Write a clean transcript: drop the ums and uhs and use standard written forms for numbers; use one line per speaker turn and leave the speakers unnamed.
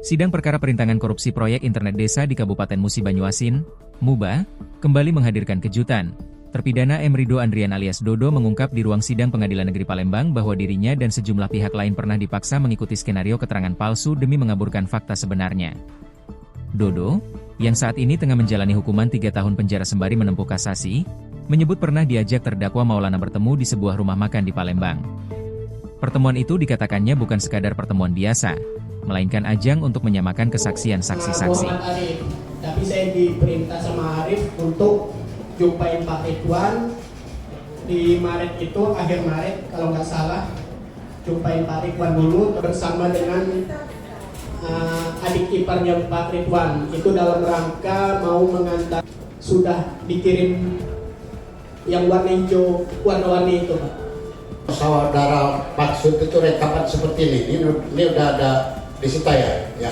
Sidang Perkara Perintangan Korupsi Proyek Internet Desa di Kabupaten Musi Banyuasin, MUBA, kembali menghadirkan kejutan. Terpidana M. Rido Andrian alias Dodo mengungkap di ruang sidang Pengadilan Negeri Palembang bahwa dirinya dan sejumlah pihak lain pernah dipaksa mengikuti skenario keterangan palsu demi mengaburkan fakta sebenarnya. Dodo, yang saat ini tengah menjalani hukuman 3 tahun penjara sembari menempuh kasasi, menyebut pernah diajak terdakwa Maulana bertemu di sebuah rumah makan di Palembang. Pertemuan itu dikatakannya bukan sekadar pertemuan biasa, melainkan ajang untuk menyamakan kesaksian saksi-saksi.
Tapi saya diperintah sama Arif untuk jumpain Pak Ridwan di Maret itu, akhir Maret kalau nggak salah, jumpain Pak Ridwan dulu bersama dengan adik iparnya Pak Ridwan. Itu dalam rangka mau mengantar, sudah dikirim yang warna hijau, warna-warni itu, Pak.
Saudara maksud itu rekapan seperti ini udah ada di situ ya? Ya.